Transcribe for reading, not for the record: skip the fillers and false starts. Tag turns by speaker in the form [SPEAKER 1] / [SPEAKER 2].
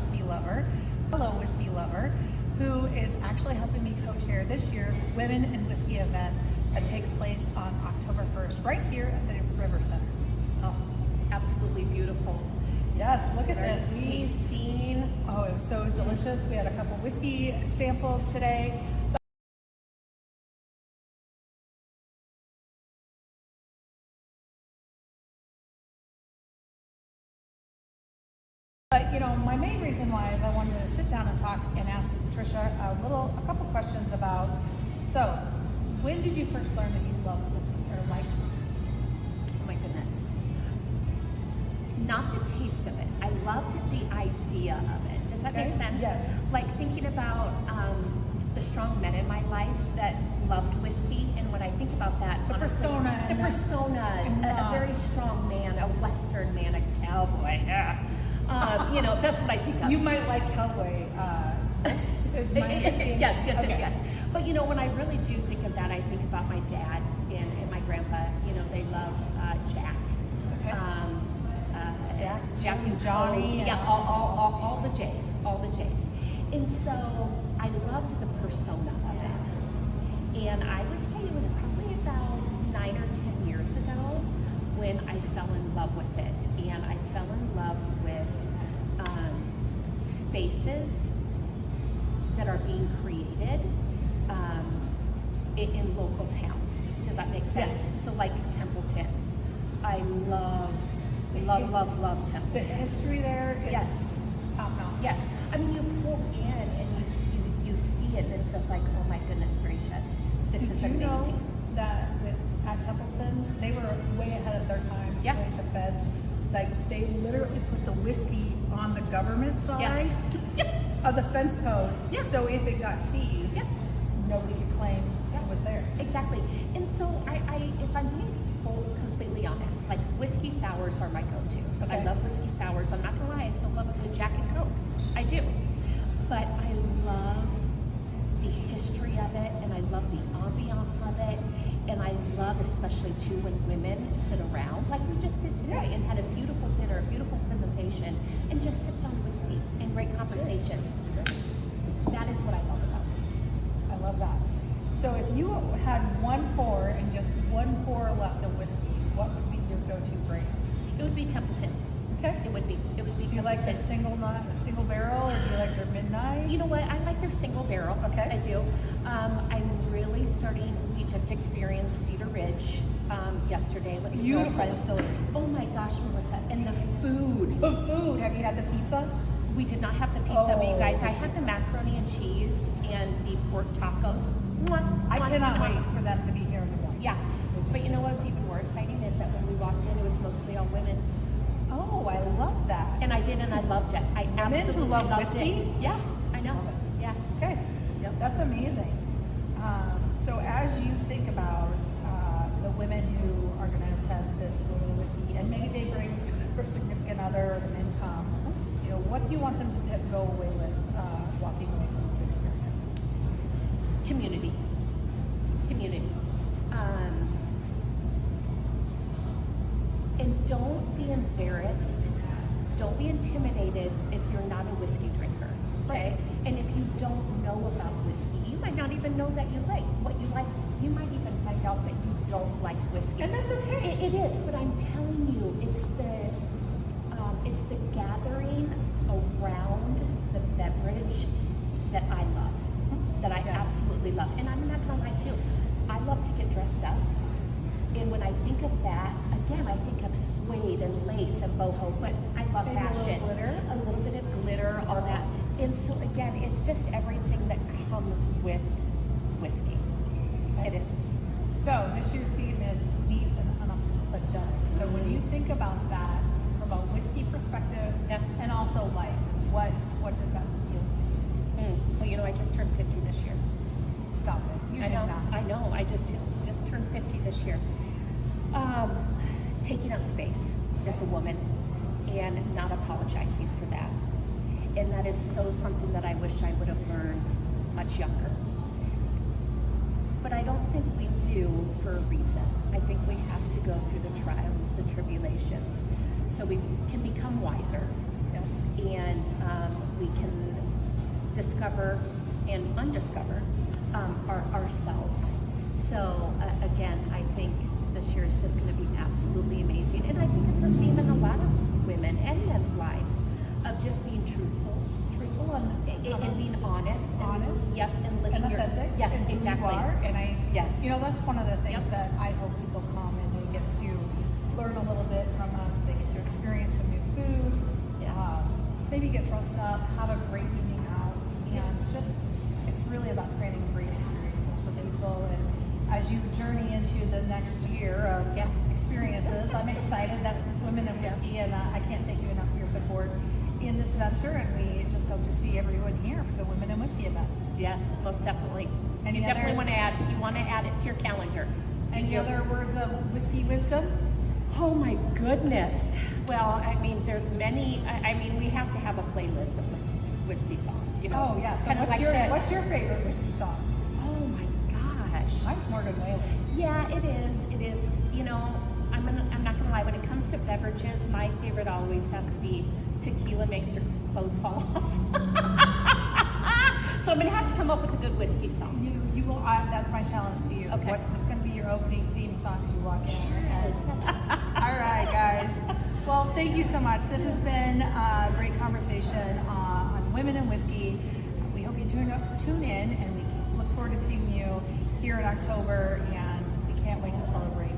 [SPEAKER 1] whiskey lover, fellow whiskey lover, who is actually helping me co-chair this year's Women in Whiskey event that takes place on October 1st, right here at the River Center.
[SPEAKER 2] Oh, absolutely beautiful.
[SPEAKER 1] Yes, look at
[SPEAKER 2] Very
[SPEAKER 1] this.
[SPEAKER 2] tasting.
[SPEAKER 1] Oh, it was so delicious. We had a couple whiskey samples today. But you know, my main reason why is I wanted to sit down and talk and ask Tricia a couple questions about. So, when did you first learn that you loved whiskey or liked whiskey?
[SPEAKER 2] Oh my goodness. Not the taste of it. I loved the idea of it. Does that make sense?
[SPEAKER 1] Yes.
[SPEAKER 2] Like thinking about the strong men in my life that loved whiskey, and when I think about that,
[SPEAKER 1] The
[SPEAKER 2] honestly,
[SPEAKER 1] persona.
[SPEAKER 2] the persona, a very strong man, a Western man, a cowboy. You know, that's what I think of.
[SPEAKER 1] You might like cowboy. Is my understanding.
[SPEAKER 2] Yes. But you know, when I really do think of that, I think about my dad and my grandpa. You know, they loved Jack.
[SPEAKER 1] Okay.
[SPEAKER 2] Jack and
[SPEAKER 1] Johnny.
[SPEAKER 2] Yeah, all the J's. And so I loved the persona of it. And I would say it was probably about 9 or 10 years ago when I fell in love with it. And I fell in love with spaces that are being created in local towns. Does that make sense?
[SPEAKER 1] Yes.
[SPEAKER 2] So like Templeton. I love Templeton.
[SPEAKER 1] The history there is
[SPEAKER 2] Yes.
[SPEAKER 1] top notch.
[SPEAKER 2] Yes. I mean, you pull in and you see it and it's just like, oh my goodness gracious. This
[SPEAKER 1] Did
[SPEAKER 2] is
[SPEAKER 1] you know
[SPEAKER 2] amazing.
[SPEAKER 1] that at Templeton, they were way ahead of their time
[SPEAKER 2] Yeah.
[SPEAKER 1] with the feds. Like, they literally put the whiskey on the government side
[SPEAKER 2] Yes. Yes.
[SPEAKER 1] of the fence post.
[SPEAKER 2] Yeah.
[SPEAKER 1] So if it got seized,
[SPEAKER 2] Yeah.
[SPEAKER 1] nobody could claim it was theirs.
[SPEAKER 2] Exactly. And so if I'm being completely honest, like whiskey sours are my go-to.
[SPEAKER 1] Okay.
[SPEAKER 2] I love whiskey sours. I'm not gonna lie, I still love a good Jack and Coke. I do. But I love the history of it, and I love the ambiance of it, and I love especially too when women sit around like we just did today and had a beautiful dinner, a beautiful presentation, and just sipped on whiskey and great conversations. That is what I love about whiskey.
[SPEAKER 1] I love that. So if you had one pour and just one pour left of whiskey, what would be your go-to brand?
[SPEAKER 2] It would be Templeton.
[SPEAKER 1] Okay.
[SPEAKER 2] It would be
[SPEAKER 1] Do you like the
[SPEAKER 2] Templeton.
[SPEAKER 1] single barrel, or do you like their midnight?
[SPEAKER 2] You know what? I like their single barrel.
[SPEAKER 1] Okay.
[SPEAKER 2] I do. I'm really starting. We just experienced Cedar Ridge yesterday with
[SPEAKER 1] Beautiful
[SPEAKER 2] the
[SPEAKER 1] distillery.
[SPEAKER 2] Oh my gosh, Melissa! And the food.
[SPEAKER 1] The food. Have you had the pizza?
[SPEAKER 2] We did not have the pizza, but you guys,
[SPEAKER 1] Oh,
[SPEAKER 2] I had the macaroni and cheese and the pork tacos. Mwah,
[SPEAKER 1] I
[SPEAKER 2] mwah,
[SPEAKER 1] cannot
[SPEAKER 2] mwah.
[SPEAKER 1] wait for them to be here in Des Moines.
[SPEAKER 2] Yeah, but you know what's even more exciting is that when we walked in, it was mostly all women,
[SPEAKER 1] Oh, I love that.
[SPEAKER 2] and I loved it. I
[SPEAKER 1] Women who
[SPEAKER 2] absolutely
[SPEAKER 1] love
[SPEAKER 2] loved
[SPEAKER 1] whiskey?
[SPEAKER 2] it. Yeah, I know.
[SPEAKER 1] Love it.
[SPEAKER 2] Yeah.
[SPEAKER 1] Okay,
[SPEAKER 2] Yep.
[SPEAKER 1] that's amazing. So as you think about the women who are going to attend this Women in Whiskey, and maybe they bring their significant other and income, you know, what do you want them to go away with, walking away from this experience?
[SPEAKER 2] Community. And don't be embarrassed. Don't be intimidated if you're not a whiskey drinker. Okay? And if you don't know about whiskey, you might not even know that you like what you like. You might even find out that you don't like whiskey.
[SPEAKER 1] And that's okay.
[SPEAKER 2] It is, but I'm telling you, it's the gathering around the beverage that I love, that I
[SPEAKER 1] Yes.
[SPEAKER 2] absolutely love. And I'm not gonna lie too, I love to get dressed up. And when I think of that, again, I think of suede and lace and boho, but I love
[SPEAKER 1] Maybe a little
[SPEAKER 2] fashion.
[SPEAKER 1] glitter.
[SPEAKER 2] A little bit of glitter, all that. And so again, it's just everything that comes with whiskey. It is.
[SPEAKER 1] So this year's theme is neat and unapologetic. So when you think about that from a whiskey perspective,
[SPEAKER 2] Yeah.
[SPEAKER 1] and also life, what does that appeal to you?
[SPEAKER 2] Well, you know, I just turned 50 this year.
[SPEAKER 1] Stop it. You
[SPEAKER 2] I
[SPEAKER 1] did
[SPEAKER 2] know,
[SPEAKER 1] not.
[SPEAKER 2] I know. I just turned 50 this year. Taking up space as a woman and not apologizing for that. And that is so something that I wish I would have learned much younger. But I don't think we do for a reason. I think we have to go through the trials, the tribulations, so we can become wiser.
[SPEAKER 1] Yes.
[SPEAKER 2] And we discover and undiscover ourselves. So again, I think this year is just going to be absolutely amazing, and I think it's a theme in a lot of women and men's lives of just being truthful and being honest. Yep, and living
[SPEAKER 1] and authentic.
[SPEAKER 2] Yes,
[SPEAKER 1] and who
[SPEAKER 2] exactly.
[SPEAKER 1] You are. And
[SPEAKER 2] yes,
[SPEAKER 1] that's one of the things
[SPEAKER 2] Yep.
[SPEAKER 1] that I hope people come and they get to learn a little bit from us. They get to experience some new food, maybe get dressed up, have a great evening out, and just it's really about creating great experiences for people. And as you journey into the next year of experiences, I'm excited that Women in Whiskey, and I can't thank you enough for your support in this venture, and we just hope to see everyone here for the Women in Whiskey event.
[SPEAKER 2] Yes, most definitely.
[SPEAKER 1] Any
[SPEAKER 2] You definitely
[SPEAKER 1] other-
[SPEAKER 2] want to add it to your calendar.
[SPEAKER 1] Any other words of whiskey wisdom?
[SPEAKER 2] Oh my goodness. Well, I mean, there's many. I mean, we have to have a playlist of whiskey songs. You know.
[SPEAKER 1] Oh yeah. So
[SPEAKER 2] Kind of
[SPEAKER 1] what's
[SPEAKER 2] like
[SPEAKER 1] your favorite whiskey song?
[SPEAKER 2] Oh my gosh.
[SPEAKER 1] Mine's Morgan Whaley.
[SPEAKER 2] Yeah, it is. It is. You know, I'm not gonna lie. When it comes to beverages, my favorite always has to be tequila makes your clothes fall off. So I'm gonna have to come up with a good whiskey song.
[SPEAKER 1] You will. That's my challenge to you.
[SPEAKER 2] Okay.
[SPEAKER 1] What's going to be your opening theme song as you walk in?
[SPEAKER 2] Yes.
[SPEAKER 1] All right, guys. Well, thank you so much. This has been a great conversation on Women in Whiskey. We hope you tune in, and we look forward to seeing you here in October, and we can't wait to celebrate